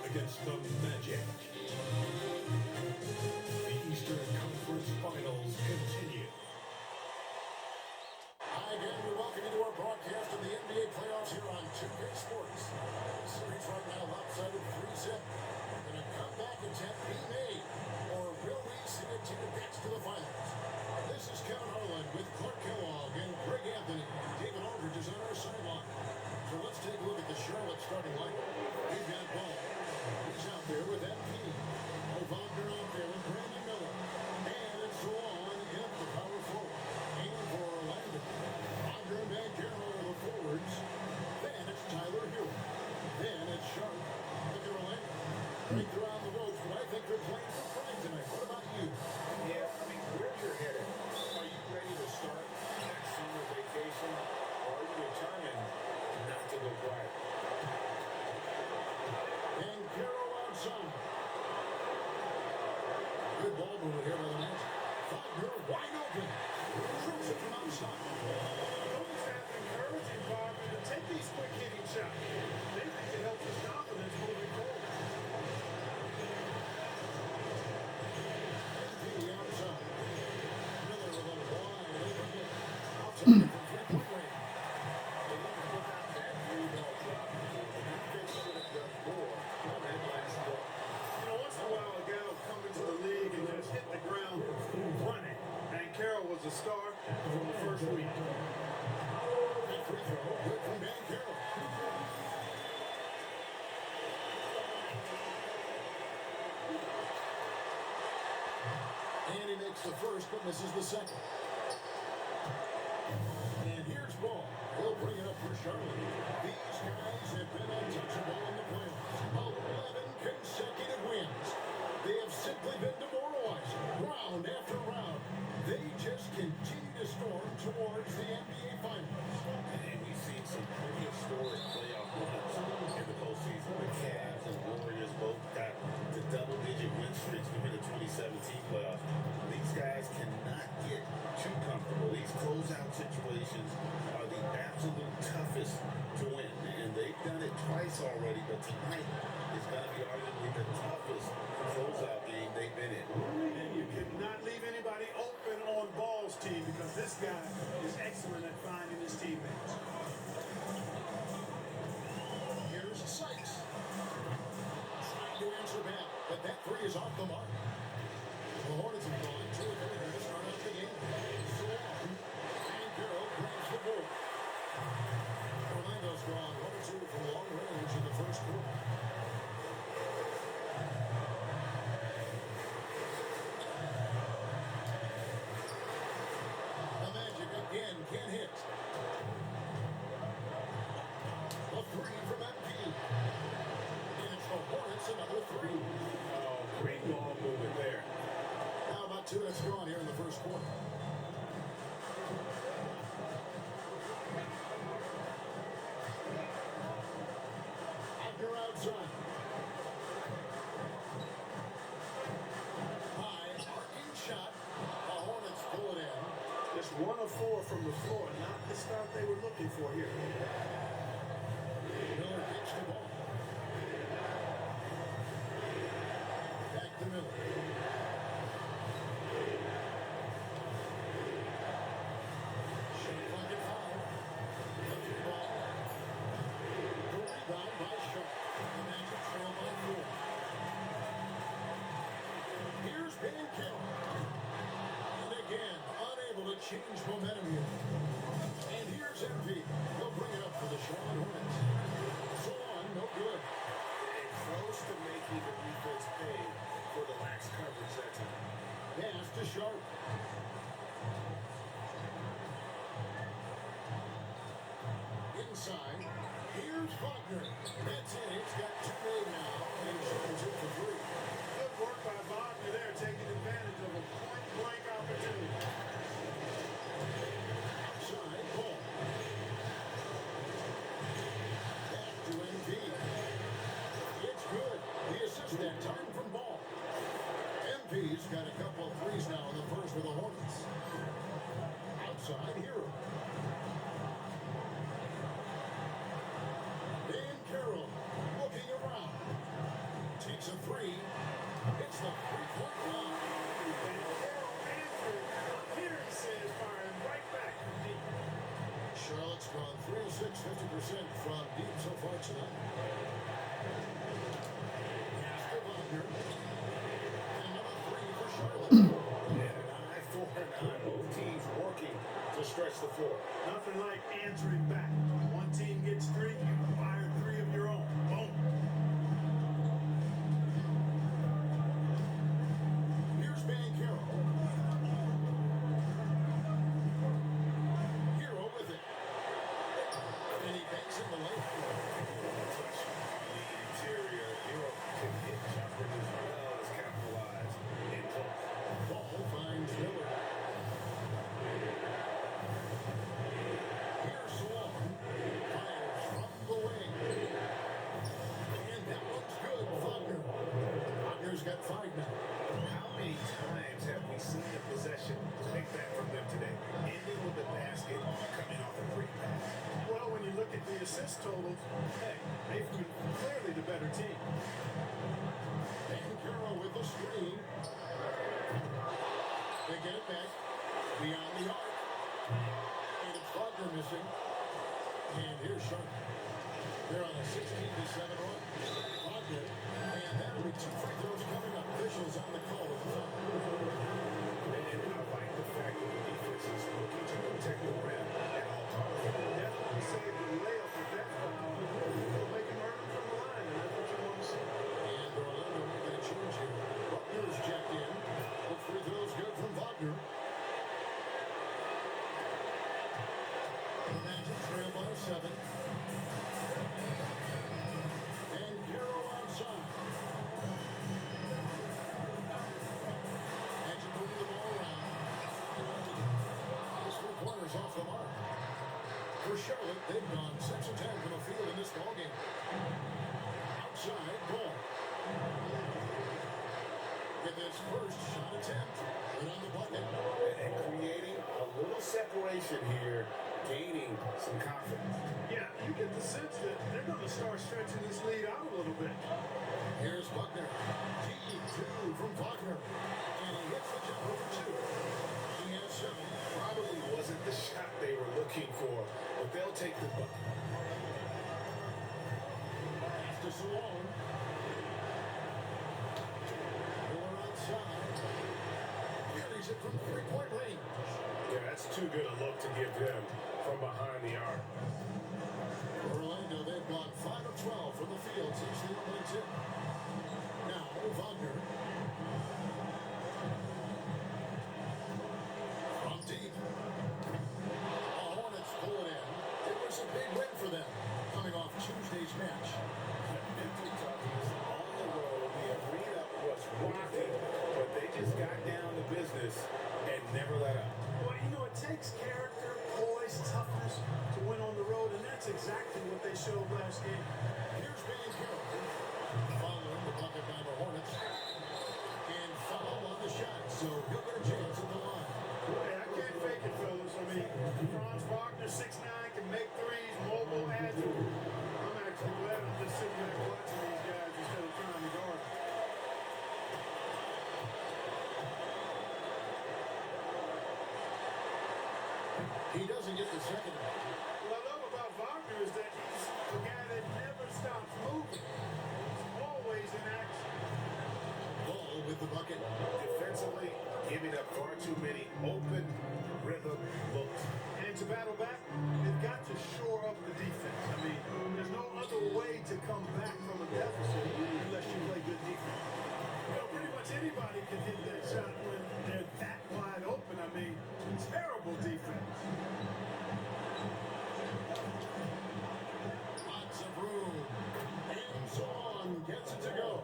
against the Magic. The Eastern Conference Finals continue. Hi again, we welcome you to our broadcast of the NBA playoffs here on 2K Sports. The series right now lopsided 3-zip. Can a comeback attempt be made, or will we see a team advance to the finals? This is Kevin Harlan with Clark Kellogg and Greg Anthony. David Aldridge is on our sideline. So let's take a look at the Charlotte starting lineup. We've got Ball. He's out there with MP. Wagner out there with Brandon Miller. And so on in the power forward. And for Orlando, Wagner and Banchero are the forwards. Then it's Tyler Hero. Then it's Sharp. Look at Orlando. They're on the ropes, but I think they're playing for pride tonight. What about you? Yeah, I mean, where you're headed, are you ready to start that summer vacation, or are you determined not to go quiet? And Carroll outside. Good ball mover here by the Nets. Wagner wide open. Drills it from outside. Coaches have encouraging Wagner to take these quick hitting shots. They think it helps his confidence moving forward. MP outside. Miller with a wide open look. Outside from three-point range. They want to put out that three-ball drop. The defense should have done more on that last ball. You know, once in a while, a guy will come into the league and just hit the ground running. And Carroll was a star from the first week. That free throw, good from Banchero. And he makes the first, but misses the second. And here's Ball. He'll bring it up for Charlotte. These guys have been untouchable in the playoffs. 11 consecutive wins. They have simply been demoralizing, round after round. They just continue to storm towards the NBA Finals. And we've seen some pretty historic playoff runs in the postseason. The Cavs and Warriors both got to double-digit win streaks during the 2017 playoffs. These guys cannot get too comfortable. These closeout situations are the absolute toughest to win. And they've done it twice already, but tonight is going to be arguably the toughest closeout game they've been in. And you cannot leave anybody open on Ball's team because this guy is excellent at finding his teammates. Here's Sykes. Trying to answer back, but that three is off the mark. The Hornets have gone 2 or 3 to start out the game. So on. Banchero grabs the ball. Orlando's gone 1 or 2 from long range in the first quarter. The Magic again can't hit. A three from MP. And it's the Hornets, another three. Oh, great ball movement there. Now about 2 minutes gone here in the first quarter. Wagner outside. High, arcing shot. The Hornets pull it in. Just 1 of 4 from the floor, not the start they were looking for here. Miller gets the ball. Back to Miller. Shot clock at 5. The three ball. The rebound by Sharp. The Magic trail by 4. Here's Banchero. And again, unable to change momentum here. And here's MP. They'll bring it up for the Charlotte Hornets. So on, no good. And close to making the defense pay for the lax coverage that time. Pass to Sharp. Inside. Here's Wagner. That's it. It's got 2 made now. And he's shooting 2 for 3. Good work by Wagner there, taking advantage of a point-blank opportunity. Outside. Ball. Back to MP. It's good. The assist that time from Ball. MP's got a couple of threes now in the first for the Hornets. Outside. Hero. Banchero looking around. shoots 50% from deep so far tonight. Here's the Wagner. And another three for Charlotte. And an eye for an eye. Both teams working to stretch the floor. Nothing like answering back. One team gets three, you fire three of your own. Boom. Here's Bankero. Hero with it. And he banks in the lane. Touch the interior. Hero can hit jumpers as well as capitalize in close. Ball finds Miller. Here's Swan. Fires from the wing. And that looks good. Wagner. Wagner's got 5 now. How many times have we seen the possession take back from them today? Ending with the basket coming off a free pass. Well, when you look at the assist totals, hey, they've been clearly the better team. Bankero with the screen. They get it back. Beyond the arc. And it's Wagner missing. And here's Sharp. They're on a 16-7 run. Wagner. And that'll be 2 free throws coming up. Officials on the call with the foul. And I like the fact that the defense is looking to protect the rim at all times. Definitely save the layup with that foul. They'll make him earn it from the line, and that's what you want to see. And Orlando making a change here. Butler is checked in. The free throws good from Wagner. The Magic trail by 7. And Hero outside. Magic moving the ball around. This 4 corners off the mark. For Charlotte, they've gone 6 of 10 from the field in this ballgame. Outside ball. Get this first shot attempt. Right on the bucket. And creating a little separation here, gaining some confidence. Yeah, you get the sense that they're going to start stretching this lead out a little bit. Here's Buckner. G2 from Wagner. And he hits the jumper for 2. He has 7. Probably wasn't the shot they were looking for, but they'll take the bucket. Pass to Salone. Miller outside. Carries it from 3-point range. Yeah, that's too good a look to give them from behind the arc. Orlando, they've gone 5 of 12 from the field since the opening tip. Now, Wagner. From deep. The Hornets pull it in. It was a big win for them, coming off Tuesday's match. Mental toughness on the road. The arena was rocking, but they just got down to business and never let up. Well, you know, it takes character, poise, toughness to win on the road, and that's exactly what they showed last game. Here's Bankero. Following the bucket by the Hornets. And foul on the shot, so he'll get a chance at the line. Boy, I can't fake it, fellas. I mean, Franz Wagner, 6'9", can make threes, mobile, agile. I'm actually glad I'm just sitting back watching these guys instead of trying to guard. He doesn't get the second. What I love about Wagner is that he's a guy that never stops moving. He's always in action. Ball with the bucket. Defensively, giving up far too many open rhythm looks. And to battle back, they've got to shore up the defense. I mean, there's no other way to come back from a deficit unless you play good defense. You know, pretty much anybody can hit that shot when they're that wide open. I mean, terrible defense. Lots of room. And Swan gets it to go.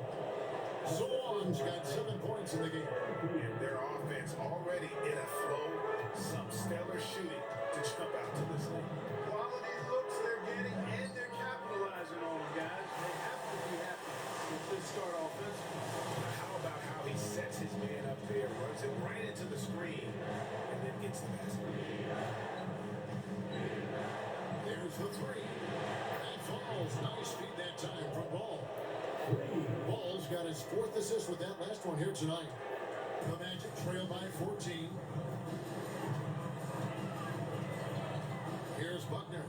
Swan's got 7 points in the game. And their offense already in a flow. Some stellar shooting to jump out to this league. Quality looks they're getting, and they're capitalizing on them, guys. They have to be happy with this start offensively. How about how he sets his man up there, runs it right into the screen, and then gets the basket. There's the 3. That falls. Nice feed that time from Ball. Ball's got his 4th assist with that last one here tonight. The Magic trail by 14. Here's Buckner.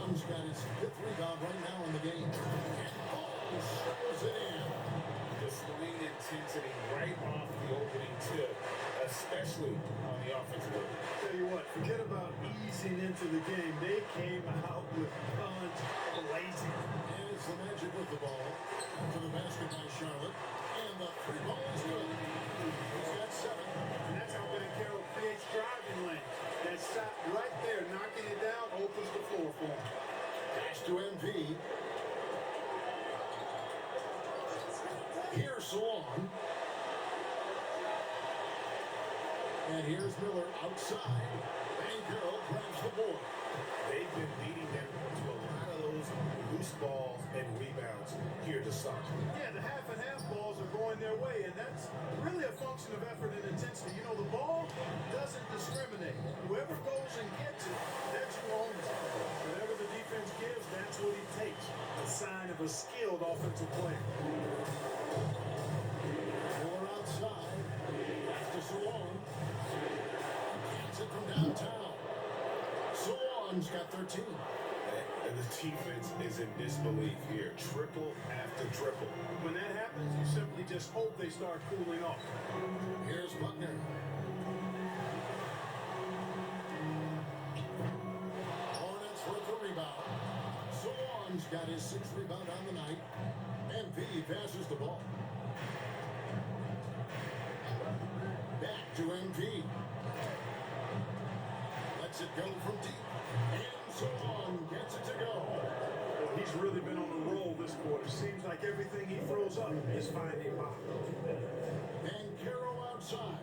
Swan's got his 5th rebound right now in the game. And Ball scores it in. Displaying intensity right off the opening tip, especially on the offensive end. Tell you what, forget about easing into the game. They came out with guns blazing. And it's the Magic with the ball. After the basket by Charlotte. And the 3-ball is good. He's got 7. And that's how Carroll creates driving lane. That shot right there, knocking it down, opens the floor for him. Pass to MP. Here's Swan. And here's Miller outside. And Carroll grabs the board. They've been leading them to a lot of those loose balls and rebounds here to start. Yeah, the half and half balls are going their way, and that's really a function of effort and intensity. You know, the ball doesn't discriminate. Whoever goes and gets it, that's who owns it. Whatever the defense gives, that's what he takes. A sign of a skilled offensive player. More outside. Pass to Swan. Gets it from downtown. Swan's got 13. And the defense is in disbelief here. Triple after triple. When that happens, you simply just hope they start cooling off. Here's Buckner. Hornets with the rebound. Swan's got his 6th rebound on the night. MP passes the ball. Back to MP. Lets it go from deep. And Swan gets it to go. Well, he's really been on a roll this quarter. Seems like everything he throws up is finding pop. And Carroll outside.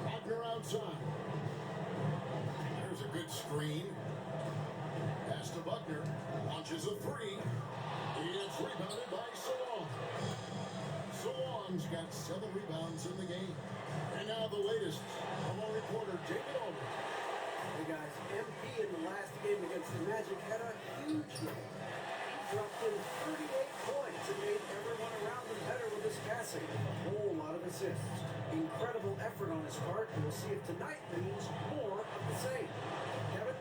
Wagner outside. There's a good screen. Pass to Buckner. Launches a 3. It's rebounded by Swan. Swan's got 7 rebounds in the game. And now the latest. From our reporter, David Aldridge. Hey guys, MP in the last game against the Magic had a huge game. He dropped in 38 points and made everyone around him better with his passing. A whole lot of assists. Incredible effort on his part, and we'll see if tonight means more of the same. Kevin?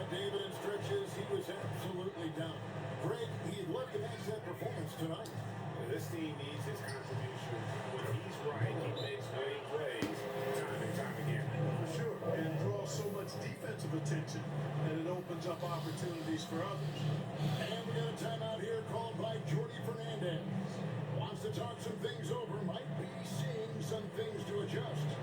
David in stretches, he was absolutely down. Greg, he'd love to match that performance tonight. This team needs his contribution. When he's right, he makes winning plays time and time again. For sure. And draws so much defensive attention that it opens up opportunities for others. And we got a timeout here called by Jordy Fernandez. Wants to talk some things over, might be seeing some things to adjust.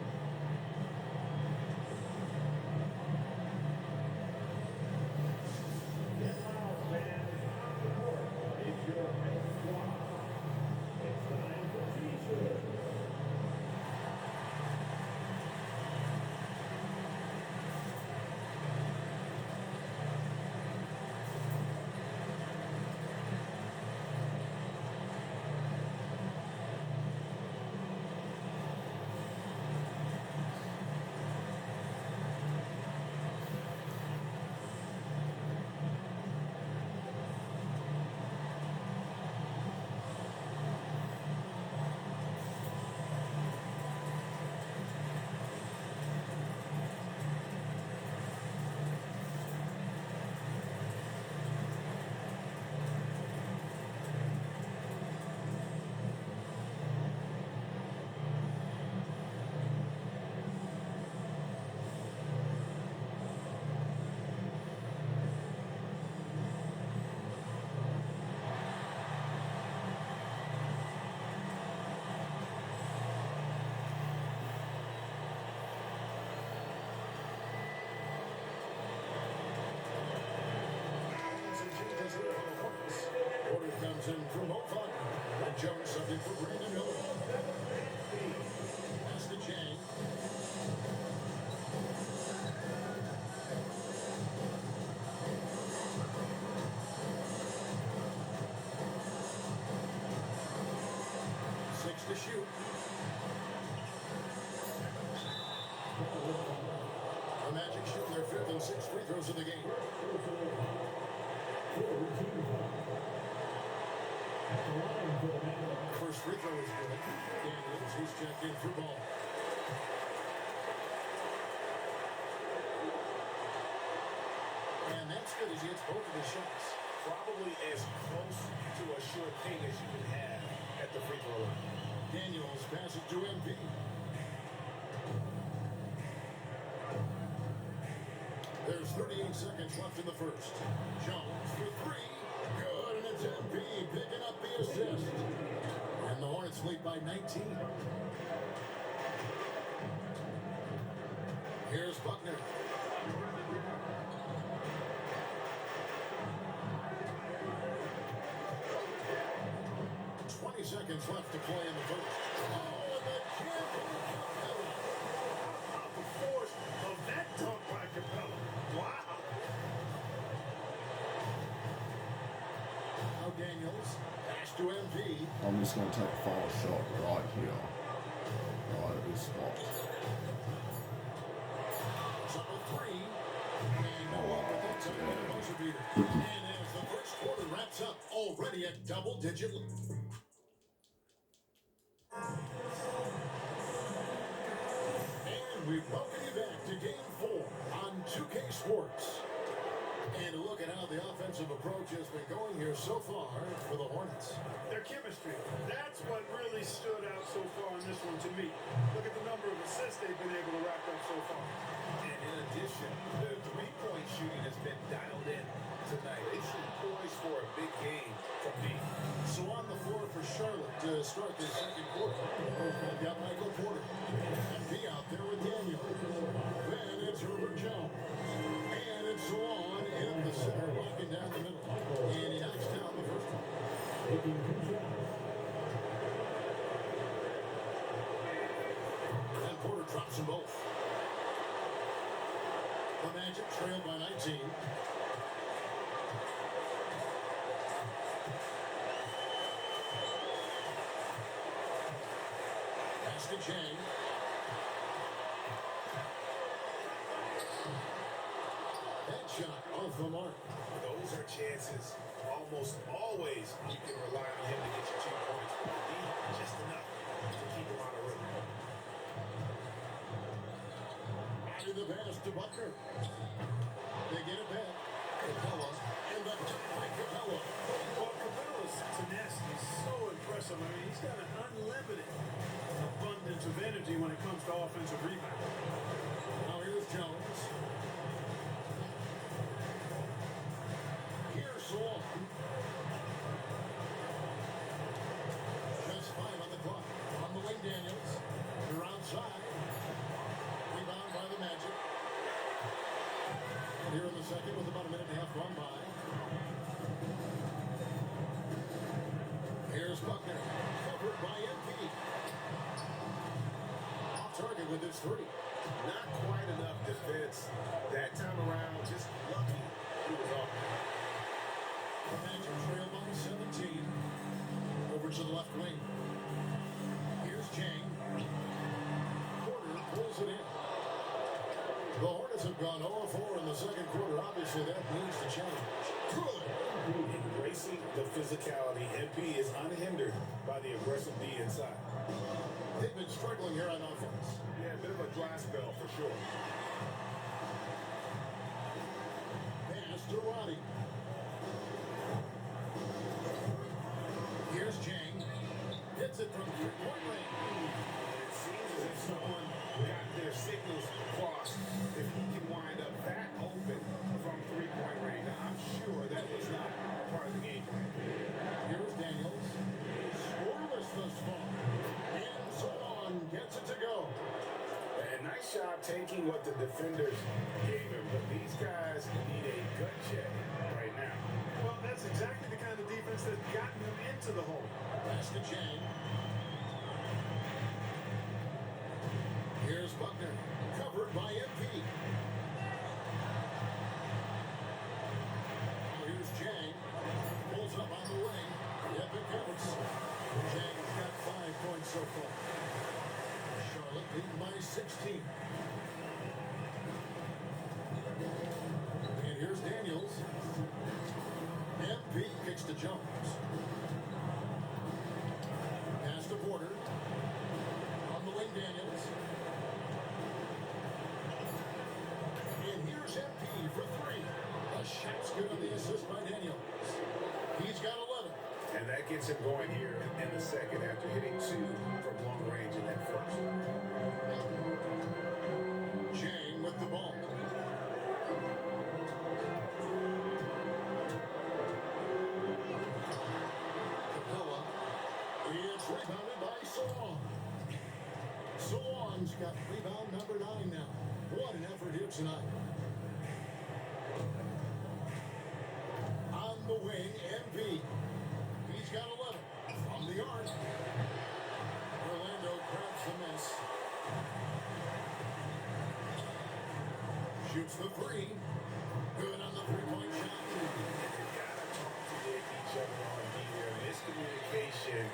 Comes in from Moffat. And Jones subbing for Brandon Miller. Pass to Chang. Six to shoot. The Magic shooting their 5th and 6th free throws of the game. First free throw is good. Daniels, he's checked in for ball. he hits both of his shots. Probably as close to a sure thing as you can have at the free throw line. Daniels passes to MP. There's 38 seconds left in the first. Jones for three. Good, and it's MP picking up the assist. And the Hornets lead by 19. Here's Buckner. Seconds left to play in the first. Oh, and the champion Capella. How about the force of that dunk by Capella? Wow. Now Daniels. Pass to MP. I'm just going to take a foul shot right here. Right at this spot. So three. And no one with that time at a buzzer beater. And as the first quarter wraps up, already at double-digit. And we welcome you back to Game 4 on 2K Sports. And a look at how the offensive approach has been going here so far for the Hornets. Their chemistry. That's what really stood out so far in this one to me. Look at the number of assists they've been able to rack up so far. And in addition, the three-point shooting has been dialed in tonight. They seem poised for a big game from deep. So on the floor for Charlotte to start the second quarter. They've got Michael Porter. MP out there with Daniel. Then it's Herbert Jones. And it's Salon in the center, locking down the middle. And he knocks down the first one. And Porter drops them both. The Magic trail by 19. To Chang. Headshot off the mark. Those are chances. Almost always you can rely on him to get you 2 points. Indeed, just enough to keep him on a rhythm. Out of the pass to Buckner. They get it back. Capella. And the top by Capella. Well, Capella's tenacity is so impressive. I mean, he's got an unlimited abundance of energy when it comes to offensive rebound. Now here's Jones. Here's Saul. Just 5 on the clock. On the wing, Daniels. They're outside. Rebound by the Magic. Here in the second with about a minute and a half gone by. Here's Buckner. Covered by MP. Off target with his three. Not quite enough defense. That time around, just lucky he was off. The Magic trail by 17. Over to the left wing. Here's Chang. Porter pulls it in. The Hornets have gone 0-4 in the second quarter. Obviously, that needs to change. Good. Embracing the physicality, MP is unhindered by the aggressive D inside. They've been struggling here on offense. Yeah, a bit of a dry spell for sure. Pass to Roddy. Here's Chang. Hits it from three-point range. It seems as if someone got their signals crossed. If he can wind up that open from three-point range, I'm sure that was not part of the game plan. Here's Daniels. Scoreless thus far. And Salon gets it to go. And nice job taking what the defenders gave him, but these guys need a gut check right now. Well, that's exactly the kind of defense that's gotten him into the hole. Pass to Chang. Here's Buckner. Covered by MP. Now here's Chang. Pulls up on the wing. Yep, it counts. Chang's got 5 points so far. Charlotte leading by 16. And here's Daniels. MP kicks to Jones. Pass to Porter. On the wing, Daniels. And here's MP for three. The shot's good on gets him going here in the second after hitting 2 from long range in that first. Jane with the ball. Capella. It's rebounded by Solon. Solon's got rebound number 9 now. What an effort here tonight. On the wing, MV. He's got 11 from the arc. Orlando grabs the miss. Shoots the 3. Good on the three-point shot. They've got to talk to each other on here. Miscommunication,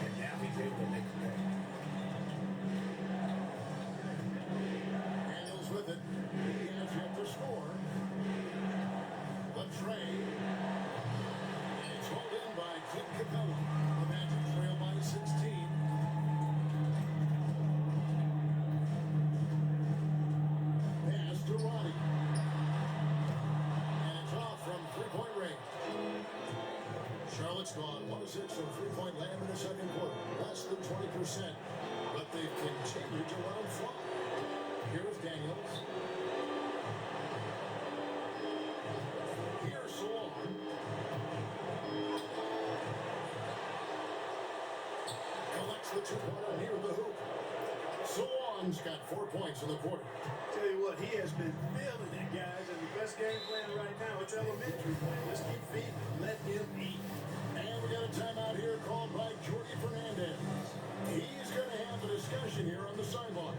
and now he's able to make a play. Daniels with it. He has yet to score. The trade. It's hauled in by Clint Capella. The Magic trail by 16. Pass to Roddy. And it's off from three-point range. Charlotte's gone 1 of 6 from three-point land in the second quarter. Less than 20%. But they've continued to let them fly. Here's Daniels. Here's Solon. Collects the two-pointer near the hoop. Solon's got 4 points in the quarter. Tell you what, he has been feeling it, guys, and the best game plan right now, it's elementary plan. Just keep feeding him, let him eat. And we got a timeout here called by Jordy Fernandez. He's going to have a discussion here on the sideline.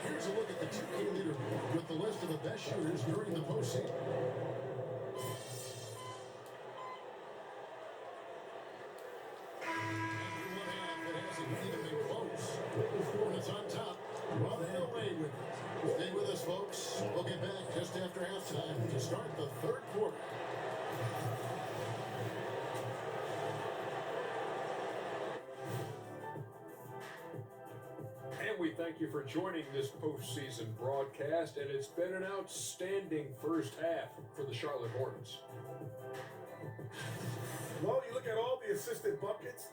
Here's a look at the 2K leaderboard with the list of the best shooters during the postseason. Everyone half, it hasn't even been close. Hornets on top, running away with it. Stay with us, folks. We'll get back just after halftime to start the third quarter. And we thank you for joining this postseason broadcast, and it's been an outstanding first half for the Charlotte Hornets. Well, you look at all the assisted buckets,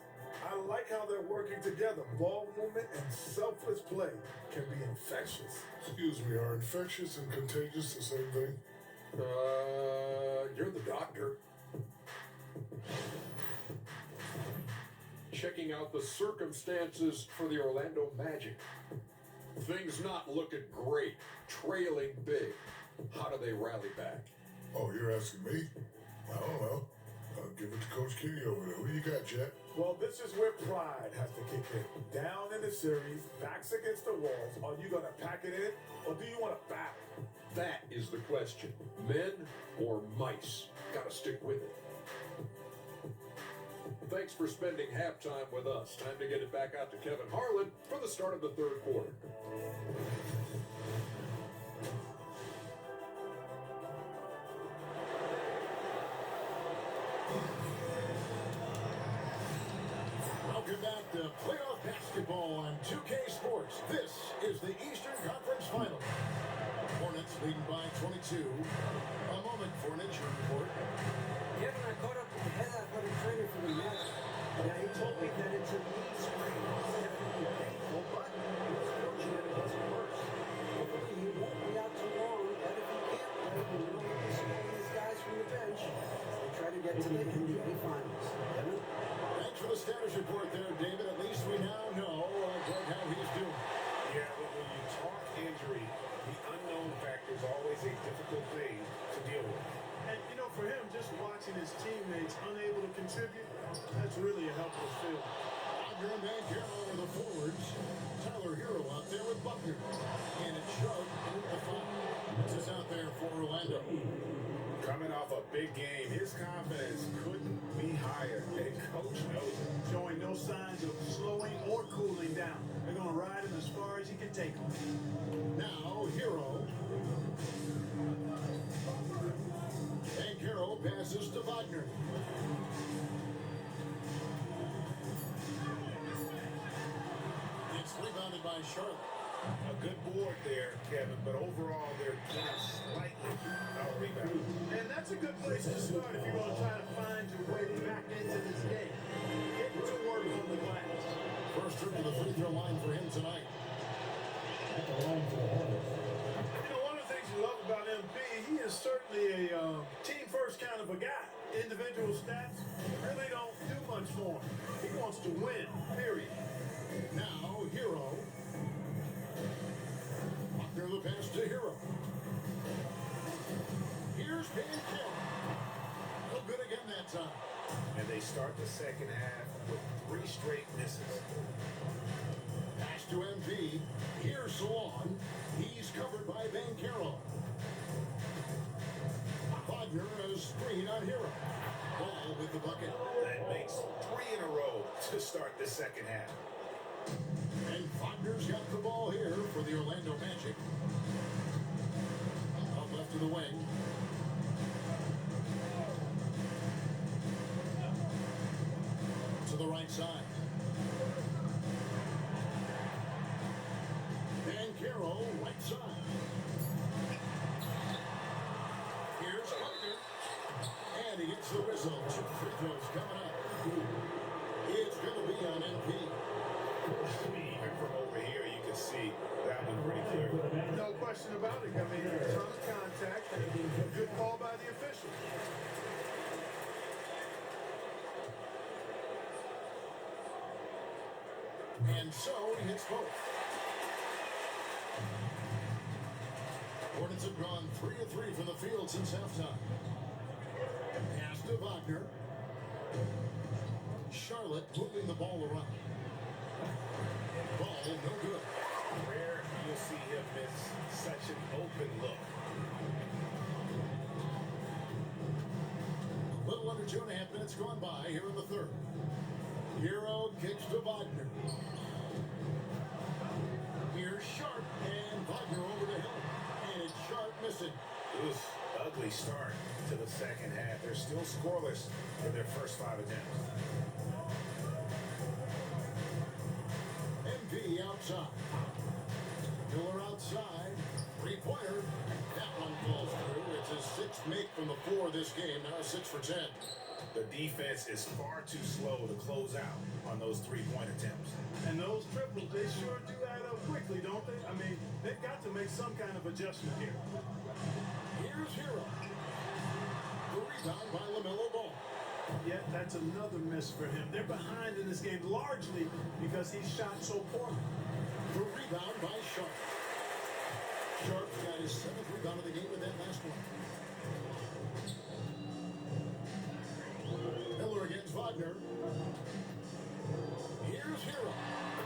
I like how they're working together. Ball movement and selfless play can be infectious. Excuse me, are infectious and contagious the same thing? You're the doctor. Checking out the circumstances for the Orlando Magic. Things not looking great, trailing big. How do they rally back? Oh, you're asking me? I don't know. I'll give it to Coach Kenny over there. Who you got, Jack? Well, this is where pride has to kick in. Down in the series, backs against the walls. Are you going to pack it in, or do you want to battle? That is the question. Men or mice? Gotta stick with it. Thanks for spending halftime with us. Time to get it back out to Kevin Harlan for the start of the third quarter. to playoff basketball on 2K Sports. This is the Eastern Conference Final. Hornets leading by 22. A moment for an injury report. Kevin, I caught up with the head athletic trainer for the Magic. Now, he told me that it's a knee sprain. It's definitely painful, but he was fortunate it wasn't worse. Hopefully, he won't be out too long, but if he can't play, we will be seeing these guys from the bench as they try to get to the NBA Finals. Kevin? Thanks for the status report there, David. At least we now know Greg, how he's doing. Yeah, but when you talk injury, the unknown factor is always a difficult thing to deal with. And, you know, for him, just watching his teammates unable to contribute, that's really a helpless feeling. Wagner and Van Gero are the forwards. Tyler Hero out there with Buckner. And it's Sharp with the foul. This is out there for Orlando. Coming off a big game, his confidence couldn't be higher. And coach knows it. Showing no signs of slowing or cooling down. They're going to ride him as far as he can take him. Now, Hero. And Hero passes to Wagner. It's rebounded by Charlotte. A good board there, Kevin, but overall they're getting slightly out-rebounded. And that's a good place to start if you're going to try to find your way back into this game. Get to work on the glass. First trip to the free throw line for him tonight. You know, one of the things you love about MP, he is certainly a team-first kind of a guy. Individual stats really don't do much for him. He wants to win, period. Now, Hero. Buckner the pass to Hero. Here's Van Gero. No good again that time. And they start the second half with 3 straight misses. Pass to MV. Here's Salon. He's covered by Van Gero. Wagner has screen on Hero. Ball with the bucket. That makes 3 in a row to start the second half. And Wagner's got the ball here for the Orlando Magic. Out left of the wing. To the right side. Van Gero, right side. Here's Wagner. And he gets the whistle. 2 free throws coming up. It's going to be on MP. Even from over here, you can see that one pretty clear. No question about it. I mean, it's on contact. And good call by the official. And so he hits both. Hornets have gone 3 of 3 from the field since halftime. Pass to Wagner. Charlotte moving the ball around. Ball no good. Rare you'll see him miss such an open look. A little under 2.5 minutes gone by here in the third. Hero kicks to Wagner. Here's Sharp and Wagner over to Hill. And it's Sharp missing. Oof, ugly start to the second half. They're still scoreless in their first 5 attempts. MV outside. Miller outside. 3-pointer. That one falls through. It's his 6th make from the floor this game. Now 6 for 10. The defense is far too slow to close out on those 3-point attempts. And those triples, they sure do add up quickly, don't they? I mean, they've got to make some kind of adjustment here. Here's Hero. The rebound by LaMelo Ball. Yet that's another miss for him. They're behind in this game largely because he shot so poorly. The rebound by Sharp. Sharp's got his 7th rebound of the game with that last one. Miller against Wagner. Here's Hero.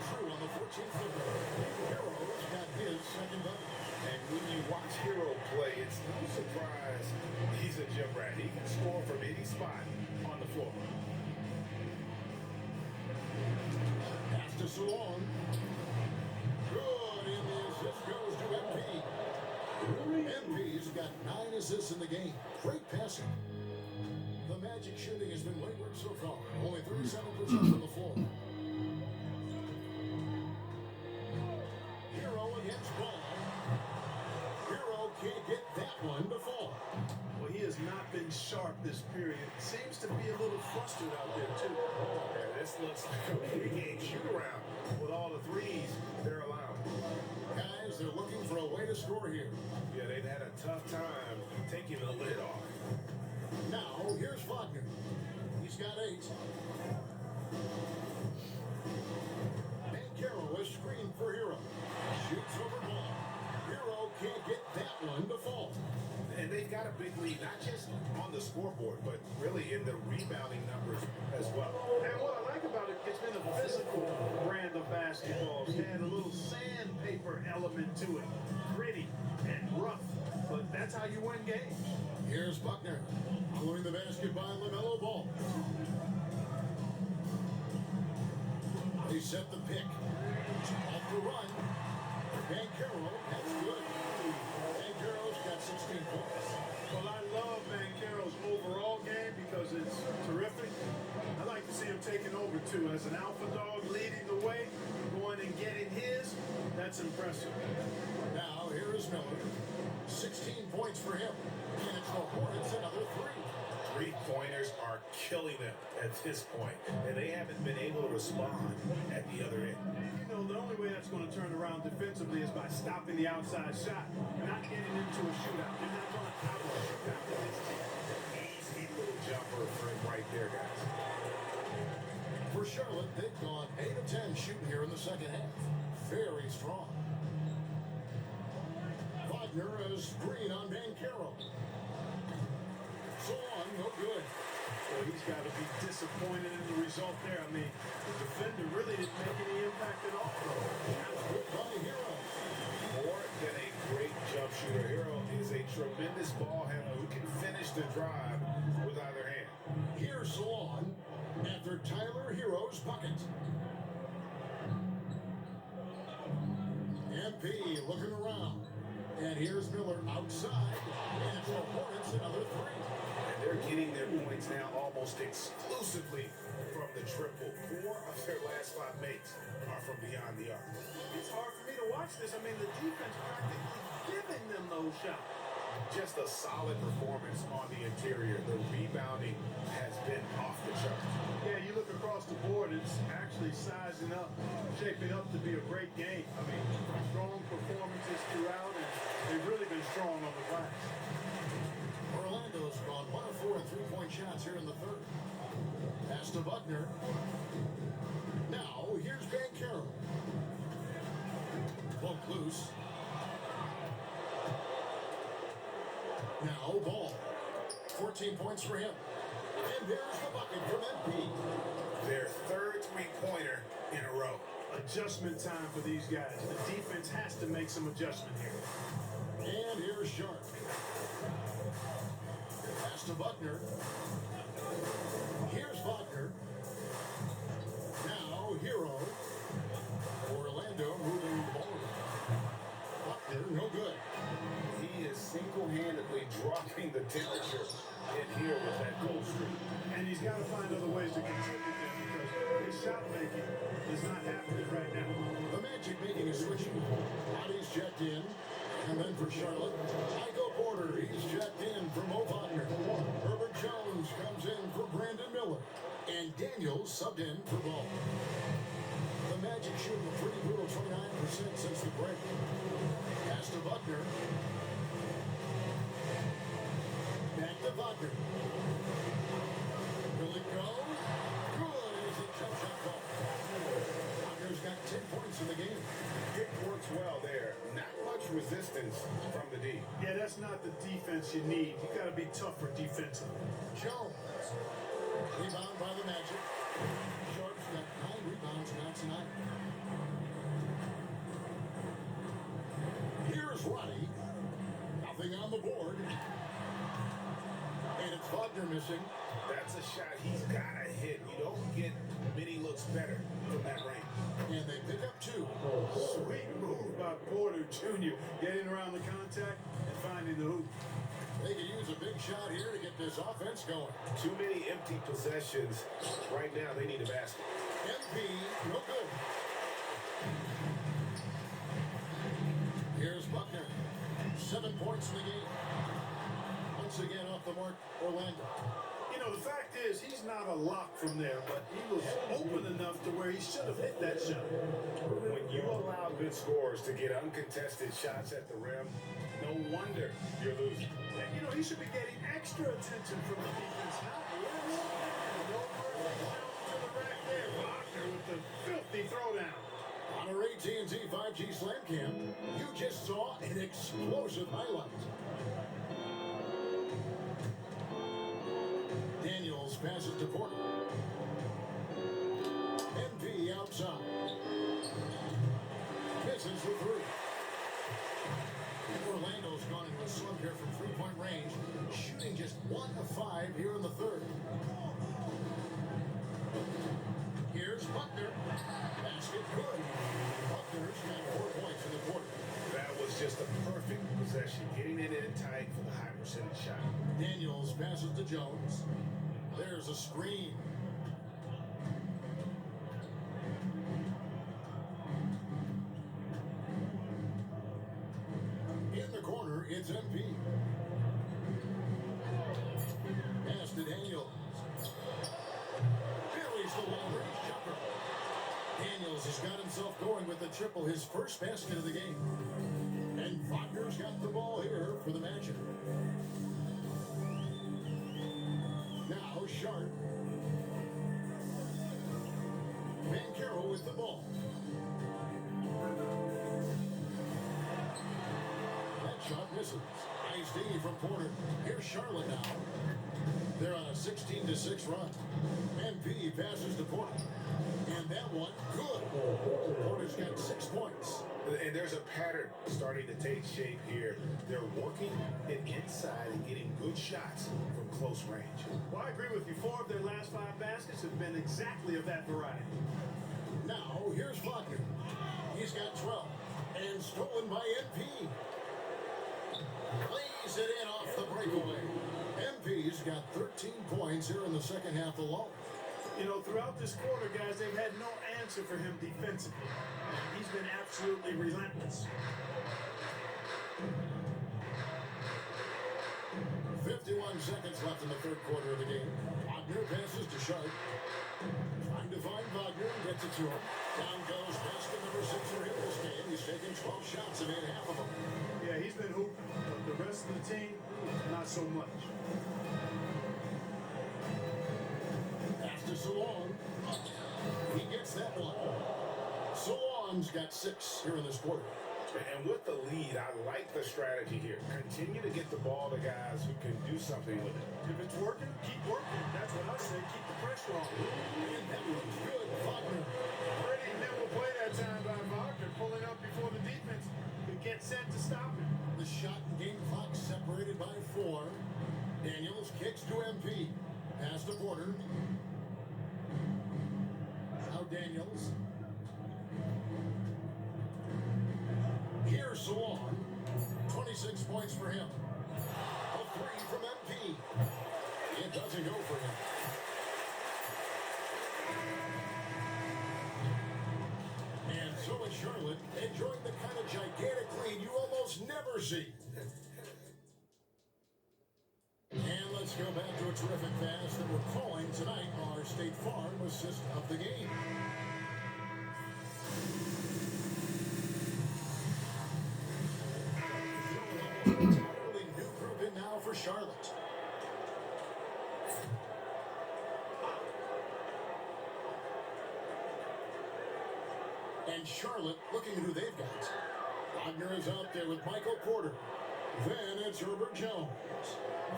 True on the 14th finger. Hero's got his 2nd bucket. And when you watch Hero play, it's no surprise he's a gym rat. He can score from any spot on the floor. Pass to Salon. Good, and the assist goes to MP. MP's got 9 assists in the game. Great passing. The Magic shooting has been wayward so far. Only 37% from the floor. this period. Seems to be a little flustered out there, too. Yeah, this looks like a pregame shoot-around with all the threes they're allowing. Guys, they're looking for a way to score here. Yeah, they've had a tough time taking the lid off. Now, here's Wagner. He's got 8. Bankero is screened for Hero. Shoots over ball. Hero can't get that one to fall. And they've got a big lead, not just on the scoreboard, but really in the rebounding numbers as well. And what I like about it, it's been a physical brand of basketball. It's had a little sandpaper element to it. Gritty and rough, but that's how you win games. Here's Buckner. Following the basket by LaMelo Ball. They set the pick. Off the run. Bankero, that's good. Bankero's got 16 points. Well, I love Bankero's overall game because it's terrific. I like to see him taking over, too. As an alpha dog leading the way, going and getting his, that's impressive. Now, here is Miller. 16 points for him. And it's the Hornets another 3. Three-pointers are killing them at this point, and they haven't been able to respond at the other end. You know, the only way that's going to turn around defensively is by stopping the outside shot, not getting into a shootout. They're not going to out-shoot out this team. Easy little jumper for him right there, guys. For Charlotte, they've gone 8 of 10 shooting here in the second half. Very strong. Wagner is screen on Bankero. So on, no good. So he's got to be disappointed in the result there. I mean, the defender really didn't make any impact at all. That's good by Hero. More than a great jump shooter, Hero is a tremendous ball handler who can finish the drive with either hand. Here's Salon after Tyler Hero's bucket. MP looking around. And here's Miller outside. And it's the Hornets another 3. And they're getting their points now almost exclusively from the triple. 4 of their last 5 makes are from beyond the arc. It's hard for me to watch this. I mean, the defense practically giving them those shots. Just a solid performance on the interior. The rebounding has been off the charts. Yeah, you look across the board, it's actually sizing up, shaping up to be a great game. I mean, strong performances throughout, and they've really been strong on the glass. Orlando's gone 1 of 4 3-point shots here in the third. Pass to Buckner. Now, here's Bankero. Poke loose. Now, Ball. 14 points for him. And there's the bucket from MP. Their third three-pointer in a row. Adjustment time for these guys. The defense has to make some adjustment here. And here's Sharp. Pass to Buckner. Here's Wagner. Now, Hero. Orlando moving forward. Buckner, no good. He is single-handedly dropping the temperature in here with that goal streak. And he's got to find other ways to contribute there because his shot making is not happening right now. The Magic making a switch. Bodies checked in. And then for Charlotte, Michael Porter, he's checked in for Mo Wagner. Herbert Jones comes in for Brandon Miller. And Daniels subbed in for Ball. The Magic shooting a pretty brutal 29% since the break. Pass to Wagner. Back to Wagner. Will it go? Good as a jump shot ball. Wagner's got 10 points in the game. It works well there. Not much resistance from the D. Yeah, that's not the defense you need. You got to be tougher defensively. Jones. Rebound by the Magic. Sharp's got 9 rebounds now tonight. Here's Roddy. Nothing on the board. And it's Wagner missing. That's a shot he's got to hit. You don't get many looks better from that range. And they pick up 2. Sweet move by Porter Jr. Getting around the contact and finding the hoop. They could use a big shot here to get this offense going. Too many empty possessions. Right now, they need a basket. MP, no good. Here's Buckner. 7 points in the game. Once again, off off the mark, Orlando. You know, the fact is, he's not a lock from there, but he was open enough to where he should have hit that shot. When you allow good scorers to get uncontested shots at the rim, no wonder you're losing. And, you know, he should be getting extra attention from the defense, not less. And no perfect challenge to the rack there. Wagner with the filthy throwdown. On our AT&T 5G Slam Cam, you just saw an explosive highlight. Daniels passes to Porter. MP outside. Misses for three. Orlando's gone into a slump here from three-point range, shooting just 1 of 5 here in the third. Here's Buckner. Basket good. Buckner's got 4 points in the quarter. That was just a perfect possession, getting it in tight for the high percentage shot. Daniels passes to Jones. There's a screen. In the corner, it's MP. Pass to Daniels. Buries the long-range jumper. Daniels has got himself going with the triple, his first basket of the game. And Wagner's got the ball here for the Magic. Now Sharp. Banchero with the ball. That shot misses. Nice D from Porter. Here's Charlotte now. They're on a 16-6 run. MP passes to Porter. And that one, good. Porter's got 6 points. And there's a pattern starting to take shape here. They're working it inside and getting good shots from close range. Well, I agree with you. 4 of their last 5 baskets have been exactly of that variety. Now, here's Wagner. He's got 12. And stolen by MP. Lays it in off the breakaway. MP's got 13 points here in the second half alone. You know, throughout this quarter, guys, they've had no answer for him defensively. He's been absolutely relentless. 51 seconds left in the third quarter of the game. Wagner passes to Sharp. Trying to find Wagner and gets it to him. Down goes basket number 6 for him this game. He's taken 12 shots and made half of them. Yeah, he's been hooping. But the rest of the team, not so much. Pass to Salon. He gets that one. Salon's got 6 here in this quarter. And with the lead, I like the strategy here. Continue to get the ball to guys who can do something with it. If it's working, keep working. That's what I say. Keep the pressure on. And that one's good. Wagner. Pretty nimble play that time by Wagner, pulling up before the defense could get set to stop him. The shot and game clock separated by 4. Daniels kicks to MP. Pass to Porter. Now Daniels. Here's Salon. 26 points for him. A 3 from MP. It doesn't go for him. And so is Charlotte, enjoying the kind of gigantic lead you almost never see. And let's go back to a terrific pass that we're calling tonight our State Farm assist of the game. Entirely new group in now for Charlotte. And Charlotte looking at who they've got. Wagner is out there with Michael Porter. Then it's Herbert Jones.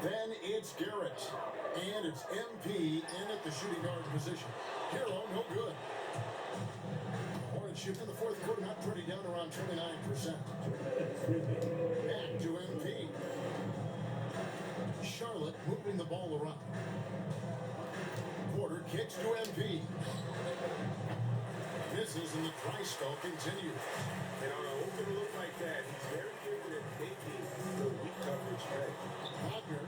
Then it's Garrett. And it's MP in at the shooting guard position. Hero, no good. Hornets shooting in the fourth quarter, not pretty, down around 29%. Back to MP. Charlotte moving the ball around. Porter kicks to MP. Misses and the dry spell continues. And on an open look like that, he's very good at making the weak coverage pay. Wagner.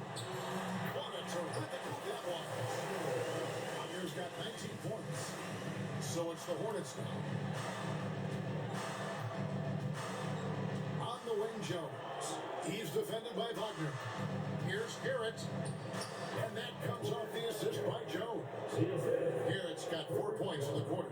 What a terrific move that was. Wagner's got 19 points. So it's the Hornets now. On the wing, Jones. He's defended by Wagner. Here's Garrett. And that comes off the assist by Jones. Garrett's got 4 points in the quarter.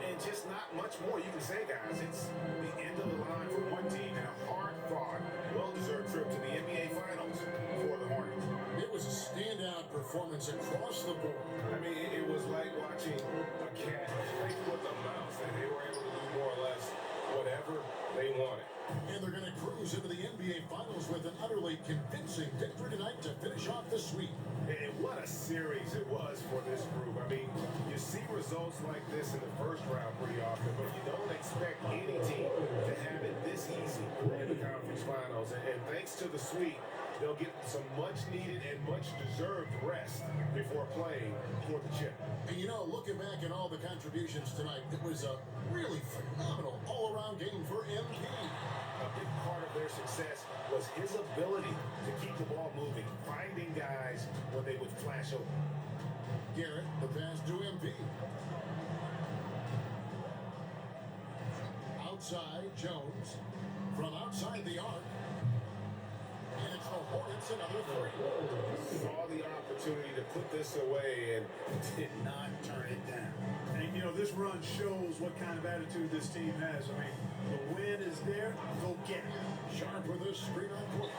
And just not much more you can say, guys. It's the end of the line for one team and a hard-fought, well-deserved trip to the NBA Finals for the Hornets. It was a standout performance across the board. I mean, it was like watching a cat play with a mouse, and they were able to do more or less whatever they wanted. And they're going to cruise into the NBA Finals with an utterly convincing victory tonight to finish off the sweep. And what a series it was for this group. I mean, you see results like this in the first round pretty often, but you don't expect any team to have it this easy in the conference finals. And thanks to the sweep, they'll get some much-needed and much-deserved rest before playing for the chip. And you know, looking back at all the contributions tonight, it was a really phenomenal all-around game for MP. A big part of their success was his ability to keep the ball moving, finding guys when they would flash open. Garrett, the pass to MP. Outside, Jones. From outside the arc. And it's the Hornets, another three. Saw the opportunity to put this away and did not turn it down. And, you know, this run shows what kind of attitude this team has. I mean, the win is there, go get it. Sharp with a screen on court.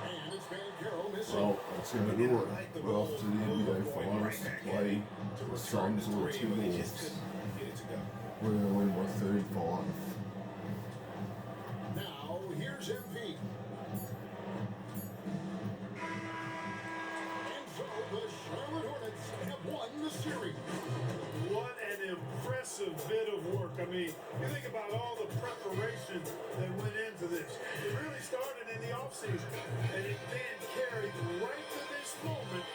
And it's Banchero missing. Well, that's going to do it. We're off to the NBA Finals to play the Suns or the Wolves. We're going to win by 35. Now, here's MP. And so the Charlotte Hornets have won the series. What an impressive bit of work. I mean, you think about all the preparation that went into this. It really started in the offseason, and it then carried right to this moment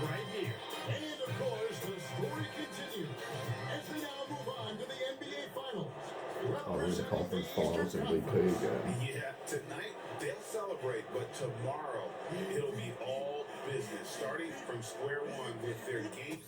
right here. And of course, the story continues as they now move on to the NBA Finals. Oh, in the conference finals MVP again. Yeah, tonight they'll celebrate, but tomorrow it'll be all business, starting from square one with their game